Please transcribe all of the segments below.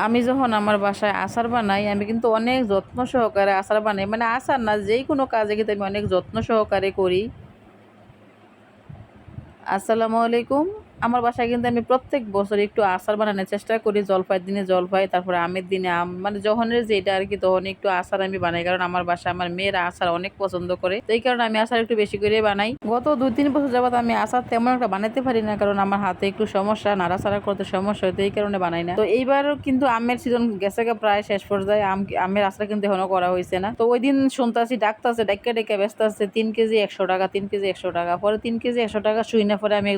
আমি যখন আমার বাসায় আচার বানাই আমি কিন্তু অনেক যত্ন সহকারে আচার বানাই, মানে আচার না যেই কোনো কাজে কিন্তু আমি অনেক যত্ন সহকারে করি। আসসালামু আলাইকুম। আমার বাসায় কিন্তু আমি প্রত্যেক বছর একটু আচার বানানোর চেষ্টা করি। জলপাইয়ের দিনে জলপাই, তারপরে আমের দিনে আম, মানে যখনের যেটা আর কি তখন একটু আচার আমি বানাই, কারণ আমার বাসায় আমার মেয়েরা আচার অনেক পছন্দ করে। তো এই কারণে আমি আচার একটু বেশি করে বানাই। গত 2-3 বছর যাবত আমি আচার তেমন একটা বানাতে পারি না, কারণ আমার হাতে একটু সমস্যা, নাড়াচাড়া করতে সমস্যা হয়, তো এই কারণে বানাই না। তো এইবারও কিন্তু আমের সিজন গেছে গা প্রায় শেষ পর্যায়ে, আমের আচার কিন্তু এখনো করা হয়েছে না। তো ওই দিন শুনতেছি ডাকতেছে, ডাক্কা ডাক্কা ব্যস্ত আছে 3 কেজি 100 টাকা, 3 কেজি 100 টাকা। পরে 3 কেজি 100 টাকা শুই না, পরে আমি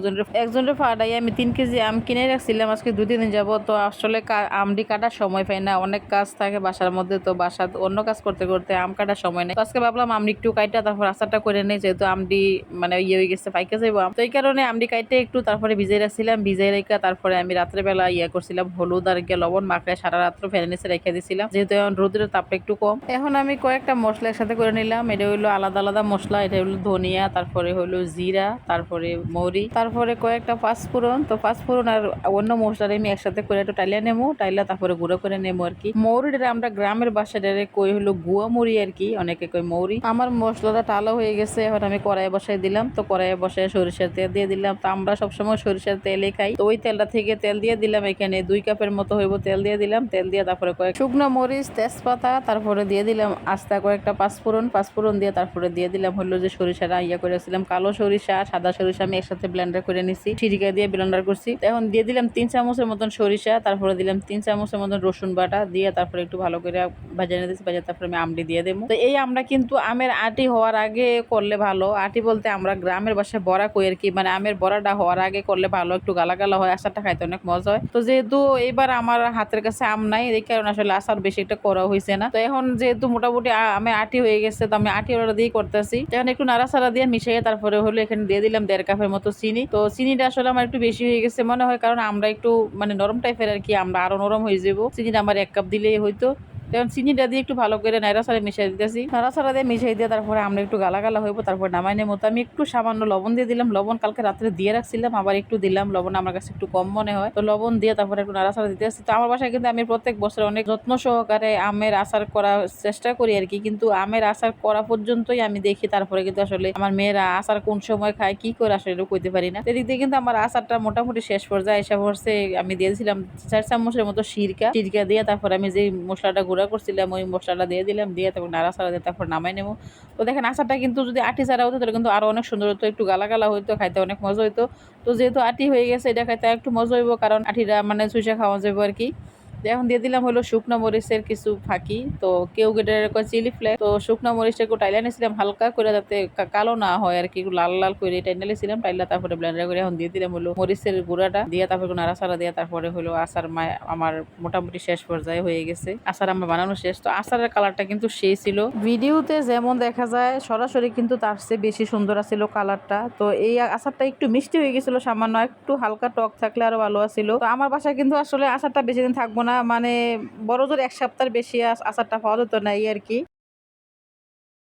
একজনের ফাড়াই আমি 3 কেজি আম কিনে রাখছিলাম আজকে 2-3 দিন যাব। তো আসলে আমডি কাটার সময় পাই না, অনেক কাজ থাকে বাসার মধ্যে, তো বাসা অন্য কাজ করতে করতে আম কাটার সময় নেই। তো আজকে ভাবলাম আমডি একটু কাইটা তারপর আচারটা করে নেই, যেহেতু আমডি মানে ইয়ে হয়ে গেছে, পাইকে যাইব আম। তো এই কারণে আমডি কাইটে একটু তারপরে ভিজিয়ে রাখছিলাম, ভিজিয়ে রেখে তারপরে আমি রাত্রেবেলা ইয়ে করছিলাম, হলুদ আর গিয়ে লবণ মাখায় সারা রাত্র ফেলে নিচে রেখে দিয়েছিলাম, যেহেতু এখন রোদের তাপটা একটু কম। এখন আমি কয়েকটা মশলা একসাথে করে নিলাম। এটা হইলো আলাদা আলাদা মশলা, এটা হইলো ধনিয়া, তারপরে হইলো জিরা, তারপরে মৌরি, তারপরে কয়েকটা পাঁচফোড়ন। তো পাঁচফোড়ন আর অন্য মশলা আমি একসাথে করে একটু টাইলা নেবো, টাইলা তারপরে গুঁড়ো করে নেবো আর কি। মৌরিটা আমরা গ্রামের বাসায় কই হলো গুয়া মুড়ি আর কি, অনেকে কই মৌরি। আমার মশলাটা টালা হয়ে গেছে, এখন আমি কড়াইয়ে বসাই দিলাম। তো কড়াইয়ে বসায় সরিষার তেল দিয়ে দিলাম। তো আমরা সবসময় সরিষার তেলে খাই, তো ওই তেলটা থেকে তেল দিয়ে দিলাম, এখানে 2 কাপের মতো হইব তেল দিয়ে দিলাম। তেল দিয়ে তারপরে কয়েক শুকনো মরিচ, তেজপাতা, তারপরে দিয়ে দিলাম আস্তা কয়েকটা পাঁচফোড়ন দিয়ে তারপরে দিয়ে দিলাম হলো যে সরিষাটা ইয়ে করেছিলাম, কালো সরিষা সাদা সরিষা আমি একসাথে ব্লেন্ডার করে নিছি, সিরিকা দিয়ে ব্লেন্ডার করছি। এখন দিয়ে দিলাম 3 চামচের মতন সরিষা, তারপরে দিলাম 3 চামচের মতন রসুন বাটা দিয়ে তারপরে একটু ভালো করে ভাজা নিয়ে দিচ্ছি, ভাজা তারপরে আমি আমডি দিয়ে দেবো। তো এই আমরা কিন্তু আমের আটি হওয়ার আগে করলে ভালো। আটি বলতে আমরা গ্রামের বাসায় বড়া কই আর কি, মানে আমের বড়াটা হওয়ার আগে করলে ভালো, একটু গালা গালা হয়, আচারটা খাইতে অনেক মজা হয়। তো যেহেতু এইবার আমার হাতের কাছে আম নাই, এই কারণে আসলে আচার বেশি একটা করা হয়েছে না। তো এখন যেহেতু মোটামুটি আমের আটি হয়ে গেছে, তো আমি আটি ওটা দিয়ে করতেছি। এখন একটু নাড়াচাড়া দিয়ে মিশিয়ে তারপরে হলো এখানে দিয়ে দিলাম 1.5 কাপের মতো চিনি। তো চিনিটা আসলে আমার একটু বেশি হয়ে গেছে মনে হয়, কারণ আমরা একটু মানে নরম টাইপের আর কি, আমরা আরো নরম হয়ে যাবো। চিনিটা আমার 1 কাপ দিলেই হয়তো। তখন চিনিটা দিয়ে একটু ভালো করে নাড়াচাড়া মিশিয়ে দিতেছি, নাড়াচাড়া দিয়ে মিশিয়ে দিয়ে তারপরে আমরা একটু গালা গালা হইব, তারপর নামাই নেবো। তো আমি একটু সামান্য লবণ দিয়ে দিলাম, লবণ কালকে রাত্রে দিয়ে রাখছিলাম, আবার একটু দিলাম। লবণ আমার কাছে একটু কম মনে হয়, তো লবণ দিয়ে তারপরে একটু নাড়াচাড়া দিতে আসছি। তো আমার বাসায় কিন্তু আমি প্রত্যেক বছর অনেক যত্ন সহকারে আমের আচার করার চেষ্টা করি আর কি, কিন্তু আমের আচার করা পর্যন্তই আমি দেখি, তারপরে কিন্তু আসলে আমার মেয়েরা আচার কোন সময় খায় কি করে আসলে এটা কইতে পারি না। এদিক দিয়ে কিন্তু আমার আচারটা মোটামুটি শেষ পর্যায়ে এসে পড়ছে। আমি দিয়েছিলাম 4 চামচের মতো সিরকা দিয়ে তারপর আমি যে মশলাটা গুঁড়া করছিলাম ওই মশলাটা দিয়ে দিলাম, দিয়ে তারপর নাড়াচাড়া দিয়ে তারপর নামাই নেবো। তো দেখেন আচারটা কিন্তু যদি আটি ছাড়া হতো তাহলে কিন্তু আরো অনেক সুন্দর হতো, একটু গালা গালা হইতো, খাইতে অনেক মজা হইতো। তো যেহেতু আটি হয়ে গেছে এটা খাইতে একটু মজা হইব, কারণ আটিটা মানে চুষে খাওয়া যাবো আর কি। এখন দিয়ে দিলাম হলো শুকনো মরিচের কিছু ফাঁকি, তো কেউ কেটে চিলি ফ্লেক্স। তো শুকনো মরিচটা একটু টাইলা নিয়েছিলাম হালকা করে, যাতে কালো না হয় আর কি, একটু লাল লাল করে টাইলা নিয়েছিলাম, টাইলা তারপরে ব্লেন্ডার করে এখন দিয়ে দিলাম হলো মরিচের গুঁড়াটা দিয়ে, তারপরে নাড়াচাড়া দিয়ে তারপরে হলো আচার আমার মোটামুটি শেষ পর্যায়ে হয়ে গেছে। আচার আমার বানানো শেষ। তো আচারের কালারটা কিন্তু সেই ছিল, ভিডিওতে যেমন দেখা যায় সরাসরি কিন্তু তার চেয়ে বেশি সুন্দর আছিল কালারটা। তো এই আচারটা একটু মিষ্টি হয়ে গেছিল সামান্য, একটু হালকা টক থাকলে আরো ভালো আছিল। তো আমার বাসায় কিন্তু আসলে আচারটা বেশি দিন থাকবো না, মানে বড় জোর 1 সপ্তাহের বেশি আচারটা পাওয়া যেত না এই আর কি।